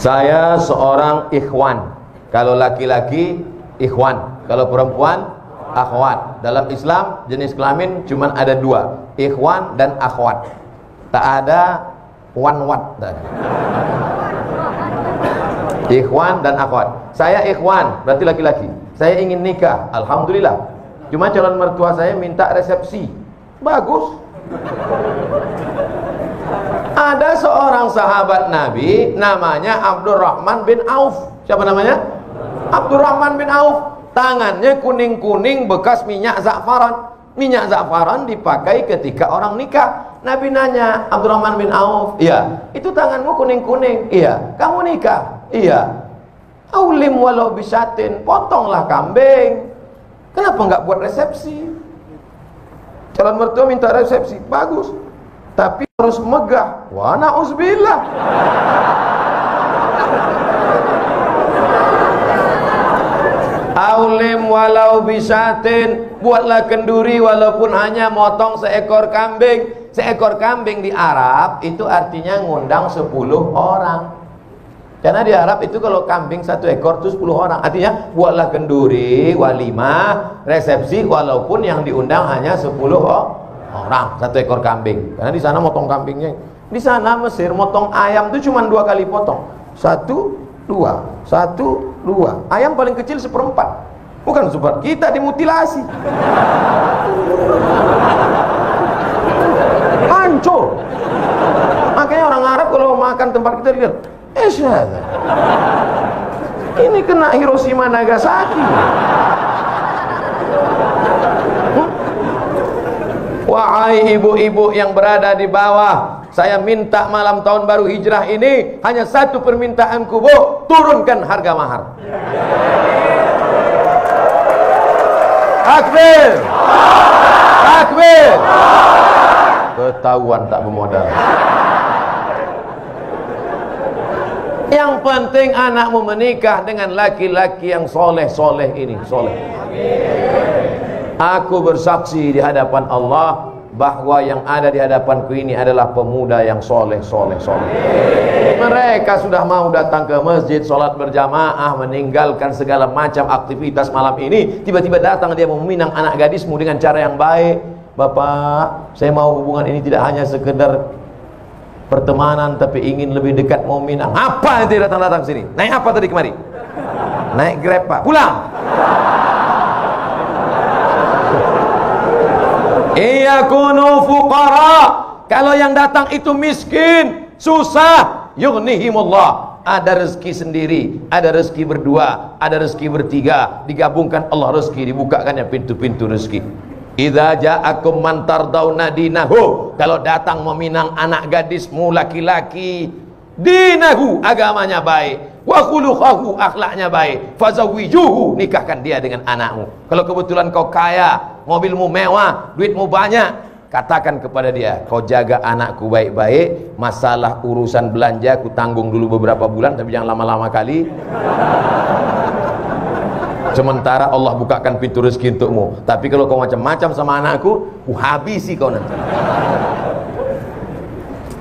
Saya seorang ikhwan. Kalau laki-laki ikhwan, kalau perempuan akhwat. Dalam Islam jenis kelamin cuma ada dua, ikhwan dan akhwat. Tak ada wanwat. Ikhwan dan akhwat. Saya ikhwan, berarti laki-laki. Saya ingin nikah, alhamdulillah. Cuma calon mertua saya minta resepsi. Bagus. Ada seorang sahabat Nabi namanya Abdurrahman bin Auf. Siapa namanya? Abdurrahman bin Auf. Tangannya kuning-kuning bekas minyak za'faran. Minyak za'faran dipakai ketika orang nikah. Nabi nanya, Abdurrahman bin Auf, iya, itu tanganmu kuning-kuning. Iya. Kamu nikah? Iya. Aulim walau bisatin, potonglah kambing. Kenapa nggak buat resepsi? Calon mertua minta resepsi, bagus. Tapi harus megah. Wa na'uzubillah. Aulim walau bisatin, buatlah kenduri walaupun hanya motong seekor kambing. Seekor kambing di Arab itu artinya ngundang 10 orang. Karena di Arab itu kalau kambing 1 ekor itu 10 orang. Artinya buatlah kenduri, walimah, resepsi walaupun yang diundang hanya 10 orang, 1 ekor kambing. Karena di sana motong kambingnya. Di sana Mesir motong ayam itu cuma 2 kali potong. 1, 2, 1, 2. Ayam paling kecil 1/4. Bukan super. Kita dimutilasi. Hancur. Makanya orang Arab kalau makan tempat kita dia, ini kena Hiroshima Nagasaki. Wahai ibu-ibu yang berada di bawah, saya minta malam tahun baru hijrah ini hanya 1 permintaanku, Bu, turunkan harga mahar. Takbir. Takbir. Ketahuan tak bermodal. Yang penting anakmu menikah dengan laki-laki yang soleh-soleh ini, soleh. Aku bersaksi di hadapan Allah bahwa yang ada di hadapanku ini adalah pemuda yang soleh. Mereka sudah mau datang ke masjid, sholat berjamaah, meninggalkan segala macam aktivitas malam ini. Tiba-tiba datang dia meminang anak gadismu dengan cara yang baik. Bapak, saya mau hubungan ini tidak hanya sekedar pertemanan, tapi ingin lebih dekat, mau minang. Apa nanti datang-datang sini? Naik apa tadi kemari? Naik Grab, Pak. Pulang. Iyakunu fuqara. Kalau yang datang itu miskin, susah, yughnihimullah. Ada rezeki sendiri, ada rezeki berdua, ada rezeki bertiga, digabungkan Allah rezeki, dibukakannya pintu-pintu rezeki. Idza ja'akum man tardawna dinahu. Kalau datang meminang anak gadismu laki-laki, dinahu, agamanya baik, wa khuluquhu, akhlaknya baik, fazawwijuhu, nikahkan dia dengan anakmu. Kalau kebetulan kau kaya, mobilmu mewah, duitmu banyak, katakan kepada dia, kau jaga anakku baik-baik, masalah urusan belanja ku tanggung dulu beberapa bulan, tapi jangan lama-lama kali. Sementara Allah bukakan pintu rezeki untukmu. Tapi kalau kau macam-macam sama anakku, ku habisi kau nanti.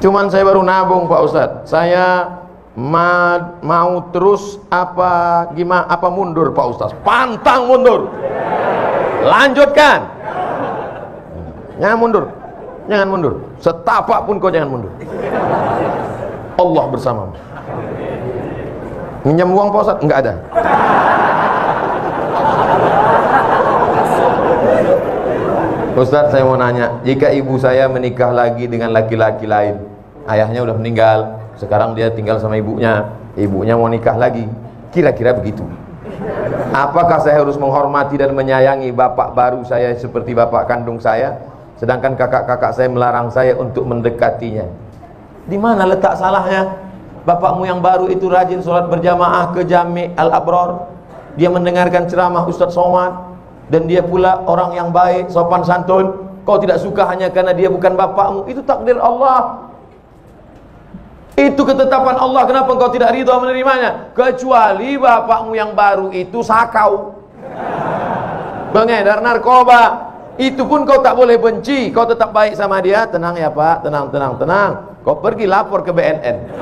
Cuman saya baru nabung, Pak Ustadz. Saya mau terus apa gimana, apa mundur, Pak Ustadz? Pantang mundur. Lanjutkan. Jangan mundur. Jangan mundur. Setapak pun kau jangan mundur. Allah bersamamu. Minjam uang, Pak Ustadz? Enggak ada. Ustadz, saya mau nanya, jika ibu saya menikah lagi dengan laki-laki lain, ayahnya udah meninggal, sekarang dia tinggal sama ibunya mau nikah lagi, kira-kira begitu, apakah saya harus menghormati dan menyayangi bapak baru saya seperti bapak kandung saya, sedangkan kakak-kakak saya melarang saya untuk mendekatinya? Di mana letak salahnya? Bapakmu yang baru itu rajin sholat berjamaah ke Jami' Al-Abrar, dia mendengarkan ceramah Ustadz Somad, dan dia pula orang yang baik, sopan santun. Kau tidak suka hanya karena dia bukan bapakmu, itu takdir Allah, itu ketetapan Allah. Kenapa engkau tidak ridha menerimanya? Kecuali bapakmu yang baru itu sakau, pengedar narkoba, itu pun kau tak boleh benci, kau tetap baik sama dia. Tenang ya Pak, tenang. Kau pergi lapor ke BNN.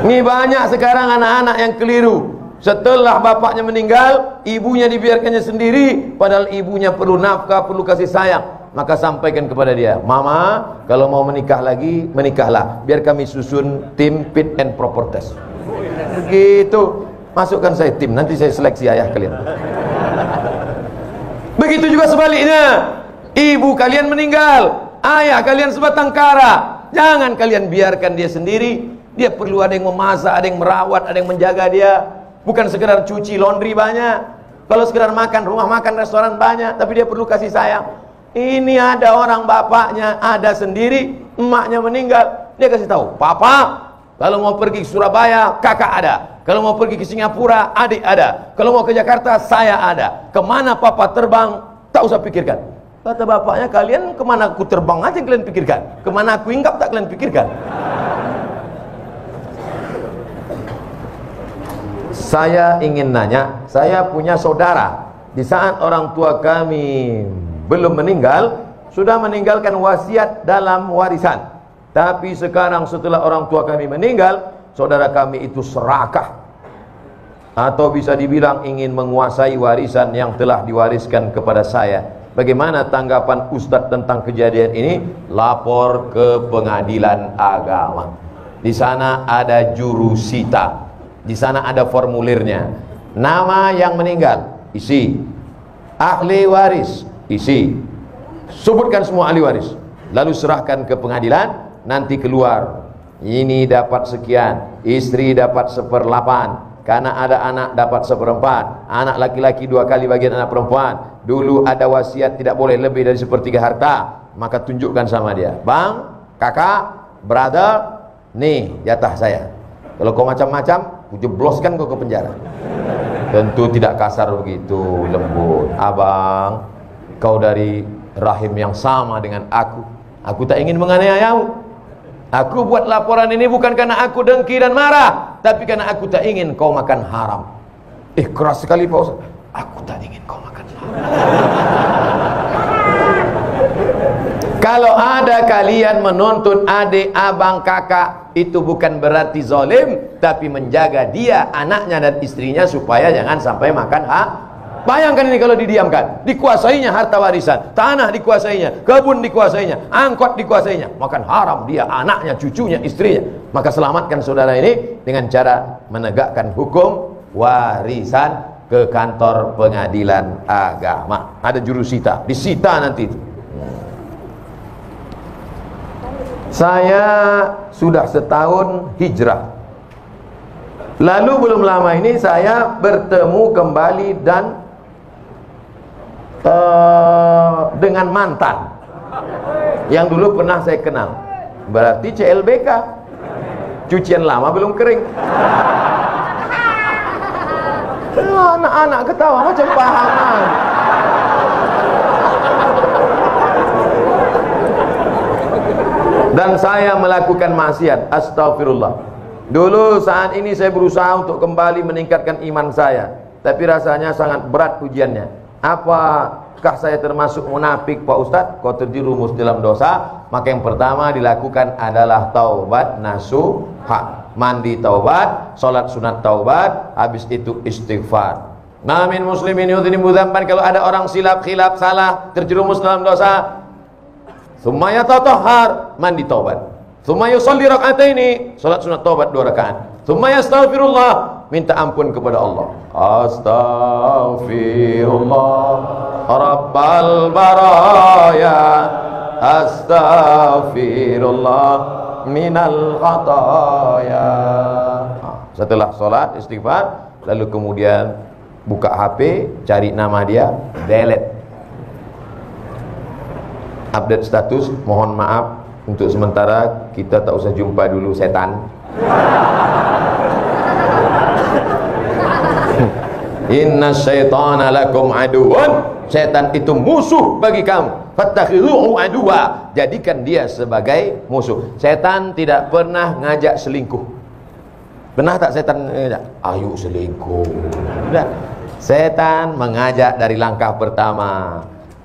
Ini banyak sekarang anak-anak yang keliru. Setelah bapaknya meninggal, ibunya dibiarkannya sendiri, padahal ibunya perlu nafkah, perlu kasih sayang. Maka sampaikan kepada dia, "Mama, kalau mau menikah lagi, menikahlah. Biar kami susun tim fit and proper test." Begitu. Masukkan saya tim, nanti saya seleksi ayah kalian. Begitu juga sebaliknya. Ibu kalian meninggal, ayah kalian sebatang kara. Jangan kalian biarkan dia sendiri. Dia perlu ada yang memasak, ada yang merawat, ada yang menjaga dia. Bukan sekedar cuci, laundry banyak. Kalau sekedar makan, rumah makan, restoran banyak, tapi dia perlu kasih sayang. Ini ada orang bapaknya ada sendiri, emaknya meninggal, dia kasih tahu, "Papa, kalau mau pergi ke Surabaya, kakak ada. Kalau mau pergi ke Singapura, adik ada. Kalau mau ke Jakarta, saya ada. Kemana papa terbang, tak usah pikirkan." Kata bapaknya, "Kalian kemana aku terbang aja yang kalian pikirkan. Kemana aku hinggap tak kalian pikirkan." Saya ingin nanya, saya punya saudara. Di saat orang tua kami belum meninggal, sudah meninggalkan wasiat dalam warisan. Tapi sekarang setelah orang tua kami meninggal, saudara kami itu serakah, atau bisa dibilang ingin menguasai warisan yang telah diwariskan kepada saya. Bagaimana tanggapan Ustadz tentang kejadian ini? Lapor ke pengadilan agama. Di sana ada jurusita. Di sana ada formulirnya. Nama yang meninggal, isi. Ahli waris, isi. Sebutkan semua ahli waris. Lalu serahkan ke pengadilan. Nanti keluar, ini dapat sekian, istri dapat 1/8, karena ada anak dapat 1/4, anak laki-laki 2 kali bagian anak perempuan. Dulu ada wasiat tidak boleh lebih dari 1/3 harta. Maka tunjukkan sama dia, "Bang, kakak, brother, nih jatah saya. Kalau kau macam-macam, ku jebloskan kau ke penjara." Tentu tidak kasar begitu, lembut. "Abang, kau dari rahim yang sama dengan aku. Aku tak ingin menganiayamu. Aku buat laporan ini bukan karena aku dengki dan marah, tapi karena aku tak ingin kau makan haram." Keras sekali Pak Ustaz. "Aku tak ingin kau makan haram." Kalau ada kalian menuntut adik, abang, kakak, itu bukan berarti zalim, tapi menjaga dia, anaknya dan istrinya supaya jangan sampai makan hak. Bayangkan ini kalau didiamkan, dikuasainya harta warisan, tanah dikuasainya, kebun dikuasainya, angkot dikuasainya, makan haram dia, anaknya, cucunya, istrinya. Maka selamatkan saudara ini dengan cara menegakkan hukum warisan ke kantor pengadilan agama. Ada jurusita, disita nanti itu. Saya sudah setahun hijrah. Lalu belum lama ini saya bertemu kembali dan dengan mantan yang dulu pernah saya kenal. Berarti CLBK, cucian lama belum kering. Anak-anak ketawa macam pahaman. Dan saya melakukan maksiat, astagfirullah. Dulu saat ini saya berusaha untuk kembali meningkatkan iman saya, tapi rasanya sangat berat ujiannya. Apakah saya termasuk munafik Pak Ustadz? Kau terjerumus dalam dosa, maka yang pertama dilakukan adalah taubat nasuha, mandi taubat, sholat sunat taubat, habis itu istighfar. Namin muslimin yudhinibu dzamban, kalau ada orang silap, khilaf, salah, terjerumus dalam dosa, summa yatatahhar, mandi taubat, summa yusalli rak'ataini, salat sunat taubat 2 rakaat, summa yastaghfirullah, minta ampun kepada Allah. Astaghfirullah rabbal baraya, astaghfirullah minal khataya. Setelah salat istighfar, lalu kemudian buka HP, cari nama dia, delete, update status, mohon maaf untuk sementara kita tak usah jumpa dulu setan. Inna syaitana lakum aduwan, setan itu musuh bagi kamu, fattakhidhuhu aduwa, jadikan dia sebagai musuh. Setan tidak pernah ngajak selingkuh. Pernah tak setan ngajak, ayo selingkuh? Tidak. Setan mengajak dari langkah pertama,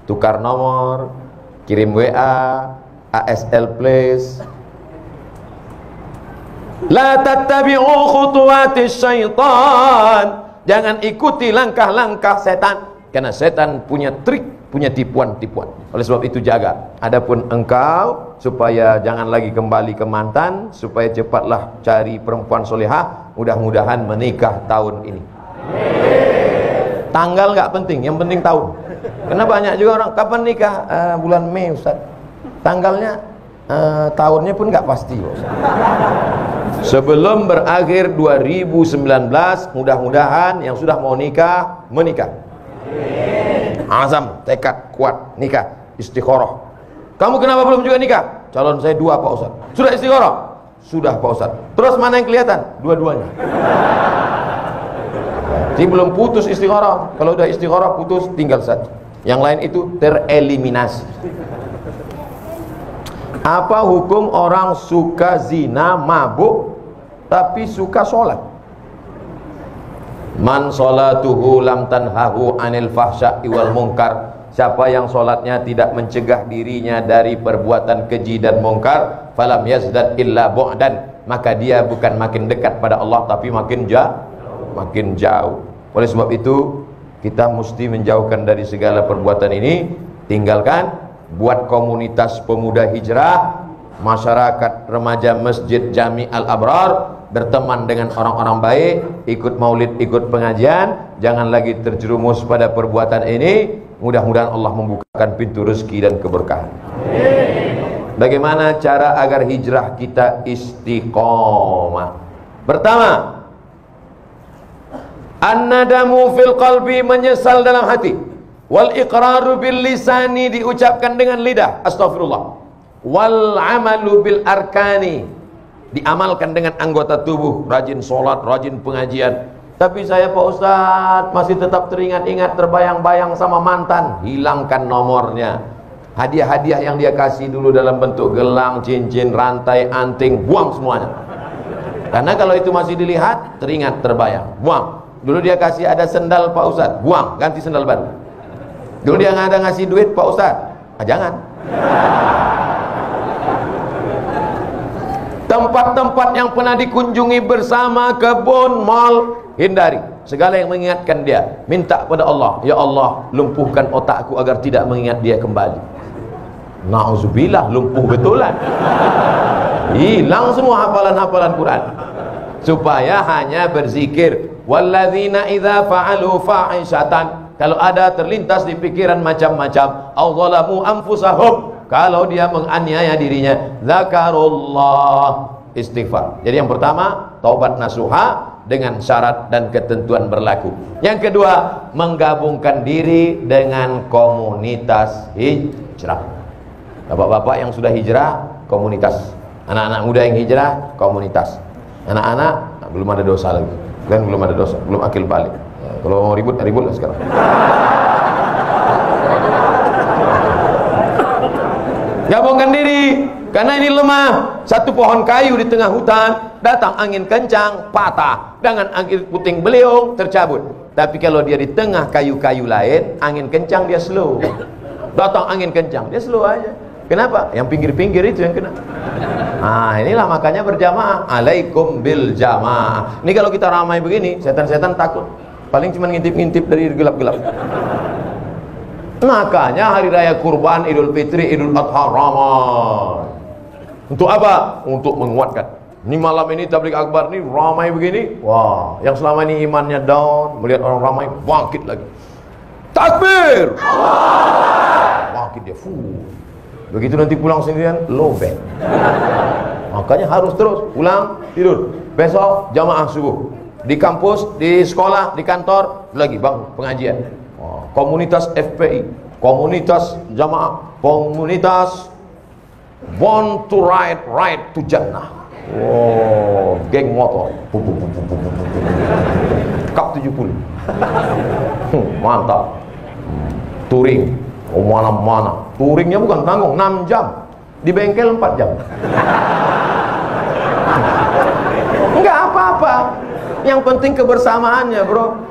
tukar nomor, kirim WA, ASL please, La tattabi'u khutuwatis syaitan. Jangan ikuti langkah-langkah setan, karena setan punya trik, punya tipuan-tipuan. Oleh sebab itu jaga. Adapun engkau, supaya jangan lagi kembali ke mantan, supaya cepatlah cari perempuan solehah, mudah-mudahan menikah tahun ini. Tanggal nggak penting, yang penting tahun. Karena banyak juga orang, kapan nikah? Bulan Mei Ustaz. Tanggalnya, tahunnya pun nggak pasti Ustaz. Sebelum berakhir 2019, mudah-mudahan yang sudah mau nikah, menikah. Azam, tekad, kuat, nikah, istikharah. Kamu kenapa belum juga nikah? Calon saya 2 Pak Ustaz. Sudah istikharah? Sudah Pak Ustaz. Terus mana yang kelihatan? Dua-duanya. Jadi belum putus istikharah. Kalau udah istikharah putus, tinggal saja. Yang lain itu tereliminasi. Apa hukum orang suka zina, mabuk, tapi suka sholat? Man sholatuhu lam tanhahu anil fahsya'i wal munkar. Siapa yang sholatnya tidak mencegah dirinya dari perbuatan keji dan mungkar, falam yazdad illa bu'dan, maka dia bukan makin dekat pada Allah, tapi makin jauh. Oleh sebab itu kita mesti menjauhkan dari segala perbuatan ini. Tinggalkan. Buat komunitas pemuda hijrah, masyarakat remaja Masjid Jami Al-Abrar, berteman dengan orang-orang baik, ikut maulid, ikut pengajian, jangan lagi terjerumus pada perbuatan ini. Mudah-mudahan Allah membukakan pintu rezeki dan keberkahan. Bagaimana cara agar hijrah kita istiqomah? Pertama, an-nadamu fil qalbi, menyesal dalam hati. Wal iqraru bil lisani, diucapkan dengan lidah, astagfirullah. Wal amalu bil arkani, diamalkan dengan anggota tubuh, rajin sholat, rajin pengajian. Tapi saya Pak Ustadz masih tetap teringat-ingat, terbayang-bayang sama mantan. Hilangkan nomornya. Hadiah-hadiah yang dia kasih dulu dalam bentuk gelang, cincin, rantai, anting, buang semuanya. Karena kalau itu masih dilihat, teringat, terbayang, buang. Dulu dia kasih ada sendal Pak Ustadz, buang, ganti sendal baru. Dulu dia nggak ada ngasih duit Pak Ustadz, jangan. Tempat-tempat yang pernah dikunjungi bersama, kebun, mal, hindari. Segala yang mengingatkan dia, minta pada Allah, ya Allah, lumpuhkan otakku agar tidak mengingat dia kembali. Na'udzubillah, lumpuh betulan. Hilang semua hafalan-hafalan Quran. Supaya hanya berzikir. Walladzina idza fa'alu fa'ishatan, kalau ada terlintas di pikiran macam-macam, awzalamu anfusahum, kalau dia menganiaya dirinya, zakarullah, istighfar. Jadi yang pertama, taubat nasuha dengan syarat dan ketentuan berlaku. Yang kedua, menggabungkan diri dengan komunitas hijrah. Bapak-bapak yang sudah hijrah, komunitas. Anak-anak muda yang hijrah, komunitas. Anak-anak belum ada dosa lagi. Kan belum ada dosa, belum akil balik. Kalau mau ribut, ribut lah sekarang. Gabungkan diri, karena ini lemah. Satu pohon kayu di tengah hutan, datang angin kencang, patah. Dengan angin puting beliung, tercabut. Tapi kalau dia di tengah kayu-kayu lain, angin kencang dia slow. Datang angin kencang, dia slow aja. Kenapa? Yang pinggir-pinggir itu yang kena. Nah, inilah makanya berjamaah. Alaikum bil jamaah. Ini kalau kita ramai begini, setan-setan takut. Paling cuma ngintip-ngintip dari gelap-gelap. Makanya hari raya kurban, Idul Fitri, Idul Adha ramai. Untuk apa? Untuk menguatkan. Ini malam ini tabligh akbar ini ramai begini. Wah, yang selama ini imannya down, melihat orang ramai, bangkit lagi. Takbir! Bangkit dia. Begitu nanti pulang sendirian, lobek. Makanya harus terus pulang, tidur. Besok jamaah subuh. Di kampus, di sekolah, di kantor, lagi bang pengajian. Komunitas FPI, komunitas jamaah, komunitas born to ride, ride to jannah. Geng motor. Kap 70. Mantap. Touring. Mana-mana. Touringnya bukan tanggung, 6 jam. Di bengkel 4 jam. Enggak apa-apa. Yang penting kebersamaannya, bro.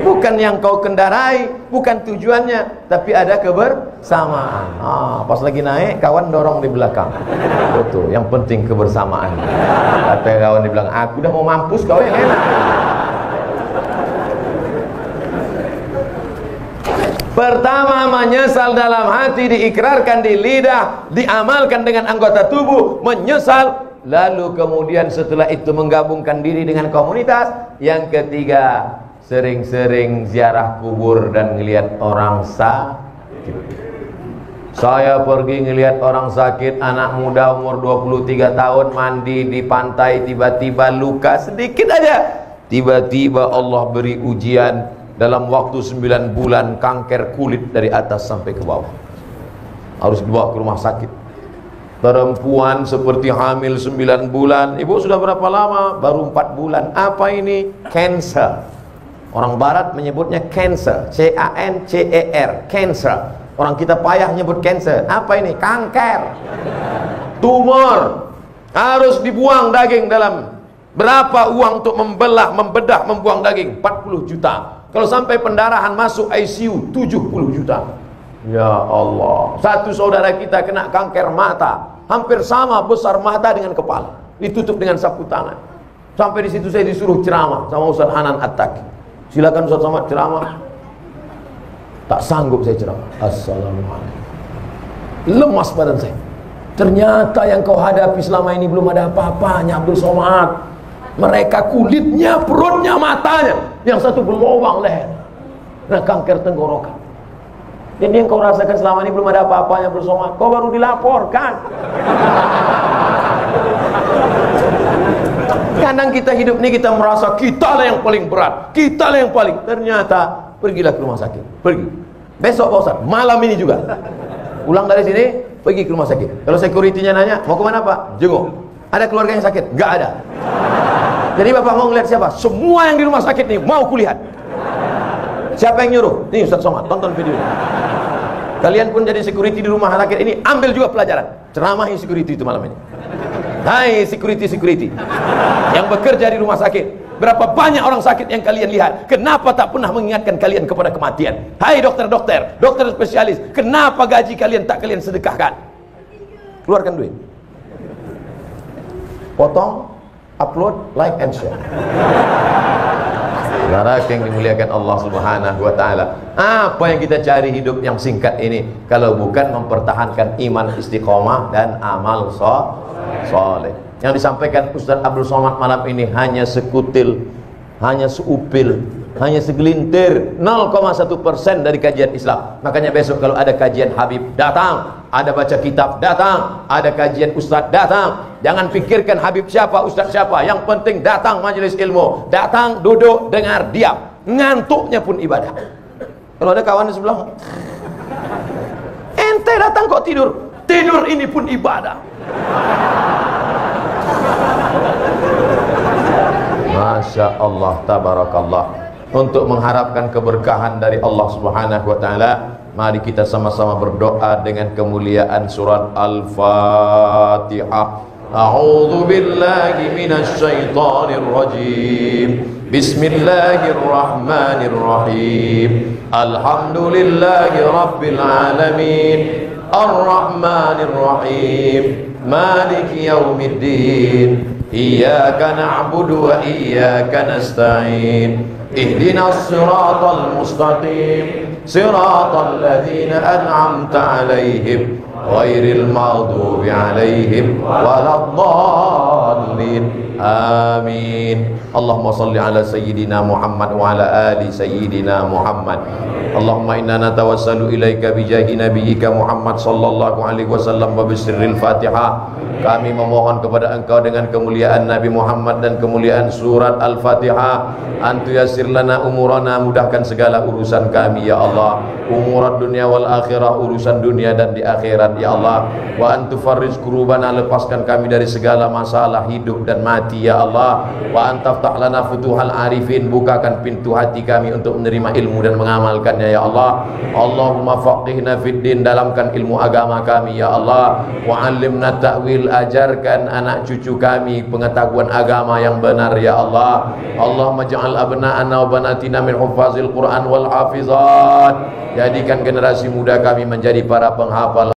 Bukan yang kau kendarai, bukan tujuannya, tapi ada kebersamaan. Pas lagi naik, kawan dorong di belakang. Betul, yang penting kebersamaan. Kata kawan di belakang, aku udah mau mampus, kau yang enak. Pertama, menyesal dalam hati, diikrarkan di lidah, diamalkan dengan anggota tubuh, menyesal. Lalu kemudian setelah itu menggabungkan diri dengan komunitas. Yang ketiga, sering-sering ziarah kubur dan ngelihat orang sakit. Saya pergi ngelihat orang sakit, anak muda umur 23 tahun mandi di pantai, tiba-tiba luka sedikit aja. Tiba-tiba Allah beri ujian. Dalam waktu 9 bulan kanker kulit dari atas sampai ke bawah. Harus dibawa ke rumah sakit. Perempuan seperti hamil 9 bulan. Ibu sudah berapa lama? Baru 4 bulan. Apa ini? Cancer. Orang barat menyebutnya cancer. C-A-N-C-E-R. Cancer. Orang kita payah nyebut cancer. Apa ini? Kanker. Tumor. Harus dibuang daging dalam. Berapa uang untuk membelah, membedah, membuang daging? 40 juta. Kalau sampai pendarahan masuk ICU 70 juta. Ya Allah. Satu saudara kita kena kanker mata, hampir sama besar mata dengan kepala, ditutup dengan sapu tangan. Sampai di situ saya disuruh ceramah sama Ustaz Hanan At-Taqi. Silakan Ustaz Somad ceramah. Tak sanggup saya ceramah. Assalamualaikum. Lemas badan saya. Ternyata yang kau hadapi selama ini belum ada apa-apanya, Abdul Somad. Mereka kulitnya, perutnya, matanya, yang satu berlubang leher. Nah, kanker tenggorokan. Dan yang kau rasakan selama ini belum ada apa-apanya bersama. Kau baru dilaporkan. Kadang kita hidup ini kita merasa kita lah yang paling berat, kita lah yang paling. Ternyata pergilah ke rumah sakit. Pergi. Besok Pak Ustaz, malam ini juga. Pulang dari sini, pergi ke rumah sakit. Kalau security-nya nanya, mau kemana Pak? Jenguk. Ada keluarga yang sakit? Enggak ada. Jadi Bapak mau ngeliat siapa? Semua yang di rumah sakit nih mau kulihat. Siapa yang nyuruh? Nih Ustaz Somad, tonton video ini. Kalian pun jadi security di rumah sakit ini, ambil juga pelajaran. Ceramahi security itu malam ini. Hai security yang bekerja di rumah sakit, berapa banyak orang sakit yang kalian lihat? Kenapa tak pernah mengingatkan kalian kepada kematian? Hai dokter-dokter, dokter spesialis, kenapa gaji kalian tak kalian sedekahkan? Keluarkan duit, potong, upload, like and share. Saudara yang dimuliakan Allah Subhanahu wa taala, apa yang kita cari hidup yang singkat ini kalau bukan mempertahankan iman istiqomah dan amal soleh. Yang disampaikan Ustaz Abdul Somad malam ini hanya sekutil, hanya seupil, hanya segelintir, 0,1% dari kajian Islam. Makanya besok kalau ada kajian Habib, datang. Ada baca kitab, datang. Ada kajian Ustaz, datang. Jangan pikirkan Habib siapa, Ustaz siapa. Yang penting datang majelis ilmu. Datang, duduk, dengar, diam. Ngantuknya pun ibadah. Kalau ada kawan di sebelah, ente datang kok tidur. Tidur ini pun ibadah. Masya Allah, tabarakallah. Untuk mengharapkan keberkahan dari Allah Subhanahu wa taala, mari kita sama-sama berdoa dengan kemuliaan surat Al-Fatihah. A'udzu billahi minasy syaithanir rajim. Bismillahirrahmanirrahim. Alhamdulillahi rabbil alamin. Ar-Rahmanir Rahim. Maliki yaumiddin. Iyyaka na'budu wa iyyaka nasta'in. Ihdinas siratal mustaqim. Siratal ladzina an'amta 'alaihim ghairil maghdubi 'alaihim waladdallin. Amin. Allahumma salli ala sayyidina Muhammad wa ala ali sayyidina Muhammad. Allahumma inna natawassalu ilaika bijahi nabiyyika Muhammad sallallahu alaihi wasallam wa bisirril Fatihah. Kami memohon kepada Engkau dengan kemuliaan Nabi Muhammad dan kemuliaan surat Al-Fatihah, antu yassir lana umurana, mudahkan segala urusan kami ya Allah, umurat dunia wal akhirah, urusan dunia dan di akhirat ya Allah. Wa antu farriz kurubana, lepaskan kami dari segala masalah hidup dan mati ya Allah. Wa antaftah lana futuhal arifin, bukakan pintu hati kami untuk menerima ilmu dan mengamalkannya ya Allah. Allahumma faqihna fid din, dalamkan ilmu agama kami ya Allah. Wa 'allimna ta'wil Jibril ajarkan anak cucu kami pengetahuan agama yang benar ya Allah. Allahumma ja'al abna'ana wa banatina min huffazil Quran wal hafizat. Jadikan generasi muda kami menjadi para penghafal